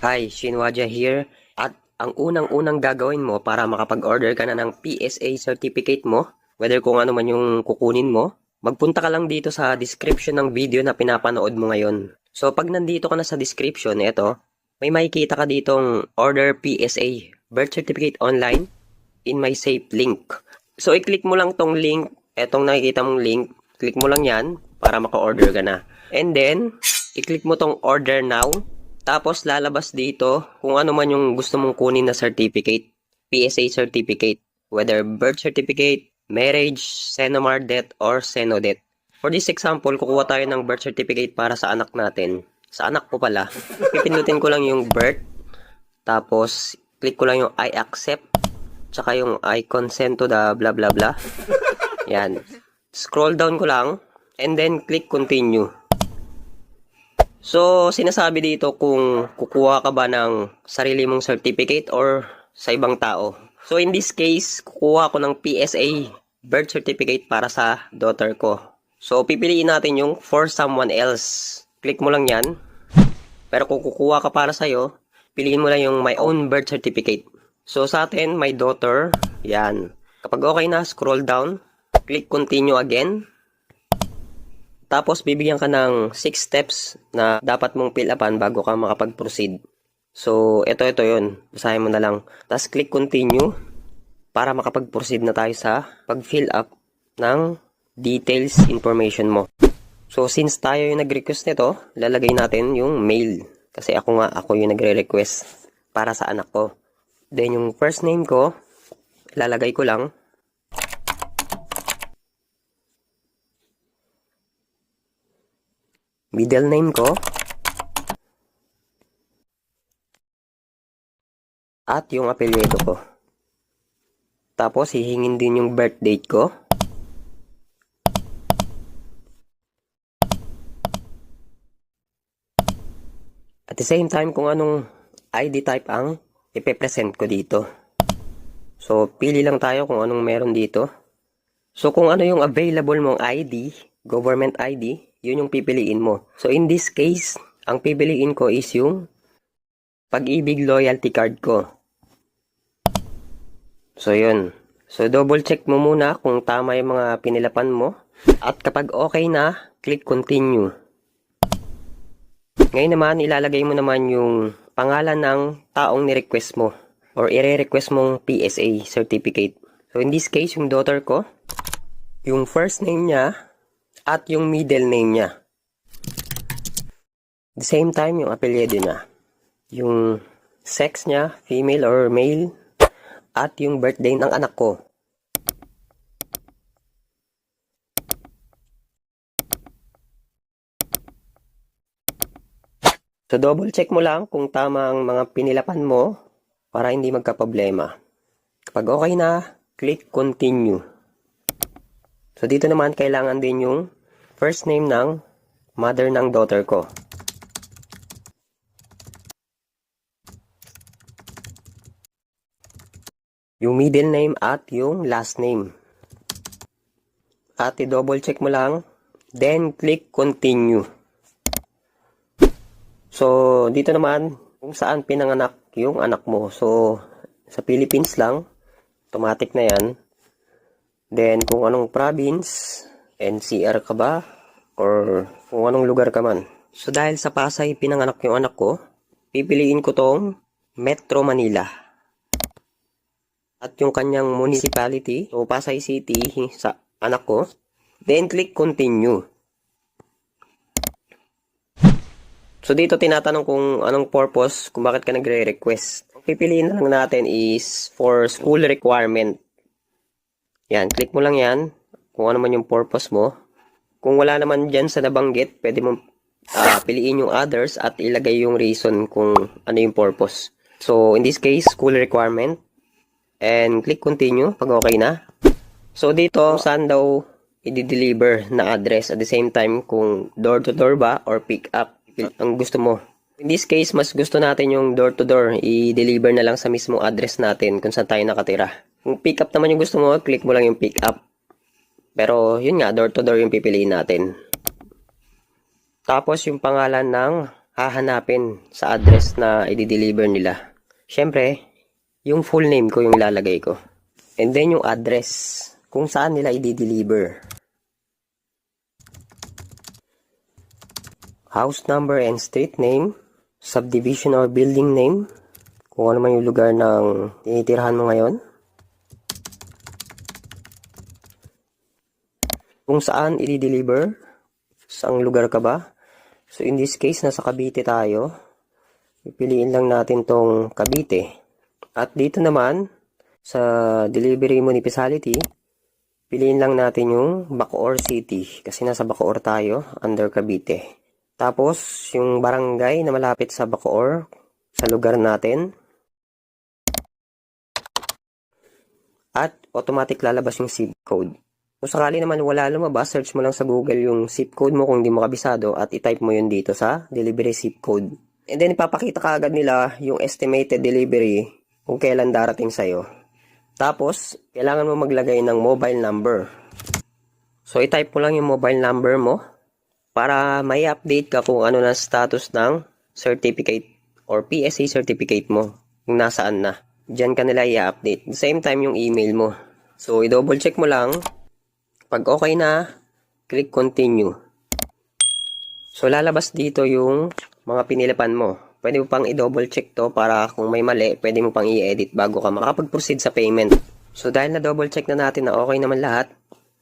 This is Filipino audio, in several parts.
Hi, Shinwaja here. At ang unang-unang gagawin mo para makapag-order ka na ng PSA certificate mo, whether kung ano man yung kukunin mo, magpunta ka lang dito sa description ng video na pinapanood mo ngayon. So pag nandito ka na sa description, ito, may makikita ka ditong order PSA birth certificate online in my safe link. So i-click mo lang tong link, etong nakikita mong link, click mo lang yan para maka-order ka na. And then, i-click mo tong order now. Tapos lalabas dito kung ano man yung gusto mong kunin na certificate, PSA certificate, whether birth certificate, marriage, Senomar death, or Senodeath. For this example, kukuha tayo ng birth certificate para sa anak natin. Sa anak ko pala, pipindutin ko lang yung birth, tapos click ko lang yung I accept, tsaka yung I consent to the blah blah blah. Yan. Scroll down ko lang, and then click continue. So, sinasabi dito kung kukuha ka ba ng sarili mong certificate or sa ibang tao. So, in this case, kukuha ko ng PSA birth certificate para sa daughter ko. So, pipiliin natin yung for someone else. Click mo lang yan. Pero kung kukuha ka para sa'yo, piliin mo lang yung my own birth certificate. So, sa atin, my daughter, yan. Kapag okay na, scroll down. Click continue again. Tapos, bibigyan ka ng 6 steps na dapat mong fill upan bago ka makapag-proceed. So, ito yun. Basahin mo na lang. Tapos, click continue para makapag-proceed na tayo sa pag-fill up ng details information mo. So, since tayo yung nag-request nito, lalagay natin yung mail. Kasi ako yung nagre-request para sa anak ko. Then, yung first name ko, lalagay ko lang. Middle name ko. At yung apelyido ko. Tapos, hihingin din yung birth date ko. At the same time, kung anong ID type ang ipe-present ko dito. So, pili lang tayo kung anong meron dito. So, kung ano yung available mong ID, government ID, yun yung pipiliin mo. So, in this case, ang pipiliin ko is yung Pag-ibig loyalty card ko. So, yun. So, double check mo muna kung tama yung mga pinilapan mo. At kapag okay na, click continue. Ngayon naman, ilalagay mo naman yung pangalan ng taong ni-request mo or i-request mong PSA certificate. So, in this case, yung daughter ko, yung first name niya at yung middle name niya. The same time, yung apelyido niya. Yung sex niya, female or male, at yung birthday ng anak ko. So, double check mo lang kung tama ang mga pinilapan mo para hindi magka-problema. Kapag okay na, click continue. So, dito naman kailangan din yung first name ng mother ng daughter ko. Yung middle name at yung last name. At i-double check mo lang, then click continue. So, dito naman, kung saan pinanganak yung anak mo. So, sa Philippines lang, automatic na yan. Then, kung anong province, NCR ka ba, or kung anong lugar ka man. So, dahil sa Pasay pinanganak yung anak ko, pipiliin ko tong Metro Manila. At yung kanyang municipality, so Pasay City sa anak ko. Then, click continue. So, dito tinatanong kung anong purpose, kung bakit ka nagre-request. Ang pipiliin na lang natin is for school requirement. Yan, click mo lang yan, kung ano man yung purpose mo. Kung wala naman dyan sa nabanggit, pwede mo piliin yung others at ilagay yung reason kung ano yung purpose. So, in this case, school requirement. And click continue pag okay na. So, dito, saan daw i-deliver na address at the same time kung door-to-door ba or pick-up ang gusto mo. In this case, mas gusto natin yung door-to-door. I-deliver na lang sa mismong address natin kung saan tayo nakatira. Kung pick-up naman yung gusto mo, click mo lang yung pick-up. Pero yun nga, door to door yung pipiliin natin. Tapos yung pangalan ng hahanapin sa address na i-deliver nila. Siyempre, yung full name ko yung ilalagay ko. And then yung address kung saan nila i-deliver. House number and street name, subdivision or building name, kung ano man yung lugar ng tinitirhan mo ngayon. Kung saan i-deliver, saang lugar ka ba? So in this case, nasa Cavite tayo. Pipiliin lang natin tong Cavite. At dito naman, sa delivery municipality, piliin lang natin yung Bacoor City. Kasi nasa Bacoor tayo, under Cavite. Tapos, yung barangay na malapit sa Bacoor, sa lugar natin. At automatic lalabas yung zip code. Kung sakali naman wala lumabas, search mo lang sa Google yung zip code mo kung di mo kabisado at itype mo yun dito sa delivery zip code. And then ipapakita kaagad nila yung estimated delivery kung kailan darating sa'yo. Tapos, kailangan mo maglagay ng mobile number. So, itype mo lang yung mobile number mo para may update ka kung ano na status ng certificate or PSA certificate mo. Kung nasaan na. Diyan ka nila i-update. At the same time yung email mo. So, i-double check mo lang. Pag okay na, click continue. So, lalabas dito yung mga pinilipan mo. Pwede mo pang i-double check to para kung may mali, pwede mo pang i-edit bago ka makapag-proceed sa payment. So, dahil na-double check na natin na okay naman lahat,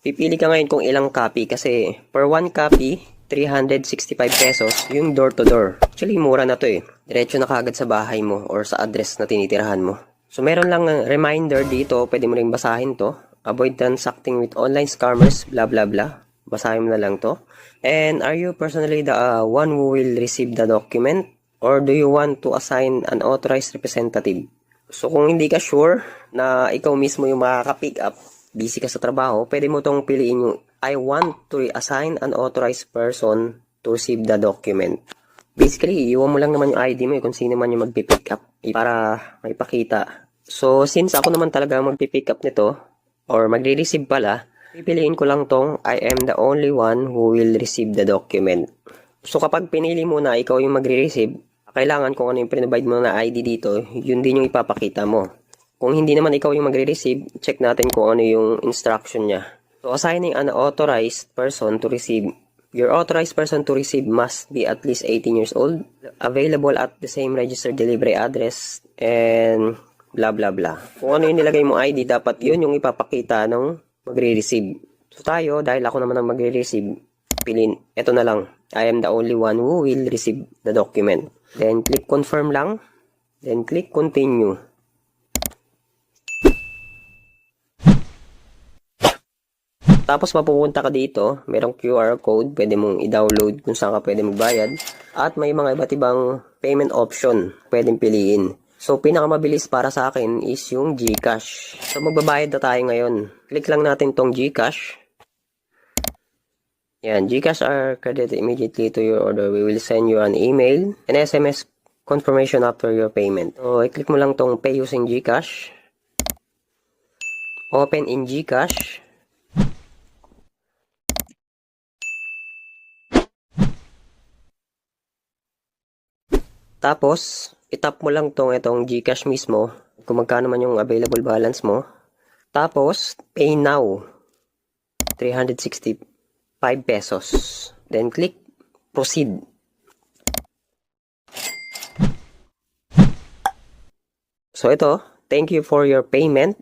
pipili ka ngayon kung ilang copy kasi per 1 copy, 365 pesos yung door to door. Actually, mura na to eh. Diretso na kagad sa bahay mo or sa address na tinitirahan mo. So, meron lang reminder dito, pwede mo ring basahin to. Avoid transacting with online scammers, blah blah blah. Basahin mo na lang to. And are you personally the one who will receive the document? Or do you want to assign an authorized representative? So kung hindi ka sure na ikaw mismo yung makaka-pick up, busy ka sa trabaho, pwede mo tong piliin yung I want to assign an authorized person to receive the document. Basically, iwan mo lang naman yung ID mo kung sino man yung magpipick up para maipakita. So since ako naman talaga magpipick up nito, or magre-receive pala, pipiliin ko lang tong I am the only one who will receive the document. So kapag pinili mo na ikaw yung magre-receive, kailangan kung ano yung provide mo na ID dito, yun din yung ipapakita mo. Kung hindi naman ikaw yung magre-receive, check natin kung ano yung instruction niya. So assigning an authorized person to receive. Your authorized person to receive must be at least 18 years old, available at the same registered delivery address, and blah blah blah. Kung ano yung nilagay mo ID, dapat yun yung ipapakita nung magre-receive. So tayo, dahil ako naman ang magre-receive, pilin, eto na lang. I am the only one who will receive the document. Then click confirm lang. Then click continue. Tapos mapupunta ka dito, merong QR code, pwede mong i-download kung saan ka pwede magbayad. At may mga iba't ibang payment option, pwedeng piliin. So, pinakamabilis para sa akin is yung GCash. So, magbabayad na tayo ngayon. Click lang natin tong GCash. Yan, GCash are credited immediately to your order. We will send you an email and SMS confirmation after your payment. So, i-click mo lang tong pay using GCash. Open in GCash. Tapos, itap mo lang itong GCash mismo, kung magkano man yung available balance mo. Tapos, pay now, 365 pesos. Then, click proceed. So, ito, thank you for your payment.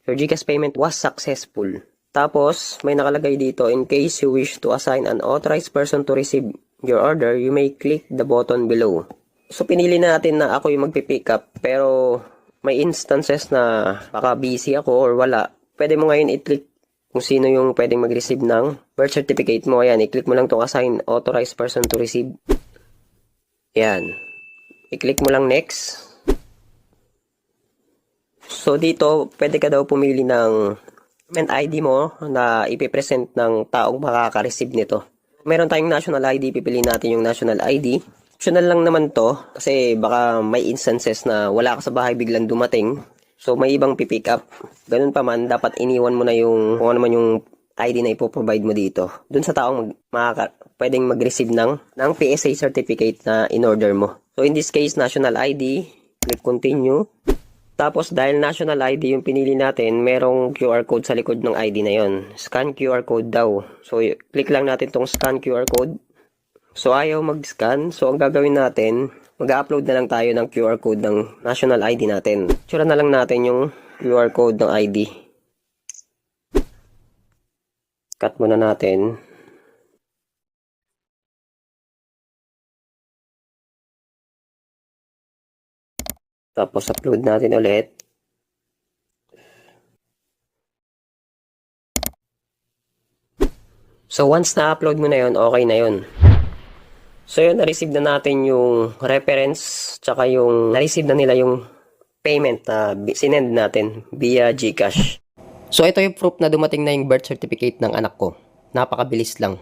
Your GCash payment was successful. Tapos, may nakalagay dito, in case you wish to assign an authorized person to receive your order, you may click the button below. So, pinili na natin na ako yung magpipick up, pero may instances na baka busy ako or wala. Pwede mo ngayon i-click kung sino yung pwedeng mag-receive ng birth certificate mo. Ayan, i-click mo lang itong assign authorized person to receive. Ayan. I-click mo lang next. So, dito, pwede ka daw pumili ng document ID mo na ipipresent ng taong makaka-receive nito. Meron tayong national ID, pipiliin natin yung national ID. Optional lang naman to kasi baka may instances na wala ka sa bahay biglang dumating. So may ibang pipick up. Ganun pa man, dapat iniwan mo na yung kung ano man yung ID na ipoprovide mo dito dun sa taong pwedeng mag-receive ng PSA certificate na in-order mo. So in this case, national ID, click continue. Tapos dahil national ID yung pinili natin, merong QR code sa likod ng ID na yon. Scan QR code daw. So click lang natin tong scan QR code. So ayaw mag-scan. So ang gagawin natin, mag-upload na lang tayo ng QR code ng national ID natin. Tsura na lang natin yung QR code ng ID. Cut muna natin. Tapos upload natin ulit. So once na-upload mo na yon, okay na yon. So yun, na-receive na natin yung reference, tsaka yung na-receive na nila yung payment na sinend natin via GCash. So ito yung proof na dumating na yung birth certificate ng anak ko. Napakabilis lang.